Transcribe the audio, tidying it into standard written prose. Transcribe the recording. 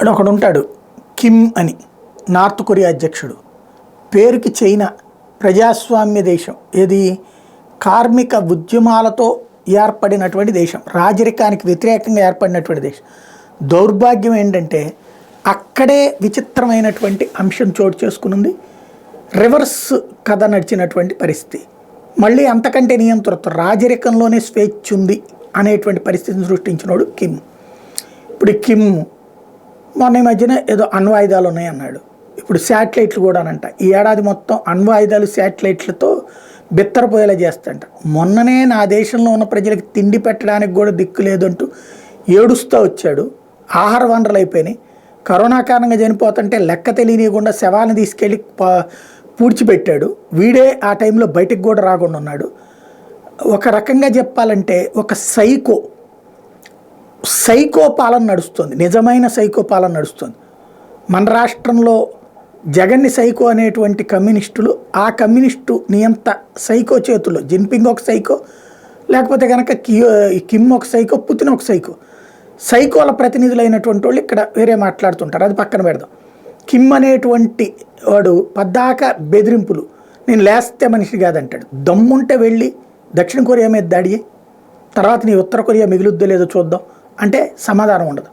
ఒకడు ఉంటాడు కిమ్ అని, నార్త్ కొరియా అధ్యక్షుడు. పేరుకి చైనా ప్రజాస్వామ్య దేశం, ఏది కార్మిక ఉద్యమాలతో ఏర్పడినటువంటి దేశం, రాజరికానికి వ్యతిరేకంగా ఏర్పడినటువంటి దేశం. దౌర్భాగ్యం ఏంటంటే అక్కడే విచిత్రమైనటువంటి అంశం చోటు చేసుకున్నది. రివర్స్ కథ నడిచినటువంటి పరిస్థితి. మళ్ళీ అంతకంటే నియంత్రిత రాజరికంలోనే స్వేచ్ఛ ఉంది అనేటువంటి పరిస్థితిని సృష్టించినోడు కిమ్. ఇప్పుడు కిమ్ మొన్న ఈ మధ్యన ఏదో అణ్వాయుధాలు ఉన్నాయన్నాడు. ఇప్పుడు శాటిలైట్లు కూడానంట. ఈ ఏడాది మొత్తం అణ్వాయుధాలు శాటిలైట్లతో బిత్తరపోయేలా చేస్తంట. మొన్ననే నా దేశంలో ఉన్న ప్రజలకు తిండి పెట్టడానికి కూడా దిక్కు లేదంటూ ఏడుస్తూ వచ్చాడు. ఆహార వనరులు అయిపోయినాయి. కరోనా కారణంగా చనిపోతుంటే లెక్క తెలియనియకుండా శవాలను తీసుకెళ్ళి పూడ్చిపెట్టాడు. వీడే ఆ టైంలో బయటకు కూడా రాకుండా ఉన్నాడు. ఒక రకంగా చెప్పాలంటే ఒక సైకో పాలన నడుస్తుంది, నిజమైన సైకో పాలన నడుస్తుంది. మన రాష్ట్రంలో జగన్ని సైకో అనేటువంటి కమ్యూనిస్టులు, ఆ కమ్యూనిస్టు నియంత సైకో చేతుల్లో జిన్పింగ్ ఒక సైకో, లేకపోతే కనుక కిమ్ ఒక సైకో, పుతిన్ ఒక సైకో. సైకోల ప్రతినిధులైనటువంటి వాళ్ళు ఇక్కడ వేరే మాట్లాడుతుంటారు, అది పక్కన పెడదాం. కిమ్ అనేటువంటి వాడు పద్దాక బెదిరింపులు, నేను లేస్తే మనిషి కాదంటాడు. దమ్ముంటే వెళ్ళి దక్షిణ కొరియా మీద దాడి, తర్వాత నీ ఉత్తర కొరియా మిగులుద్దో లేదో చూద్దాం అంటే సమాధానం ఉండదు.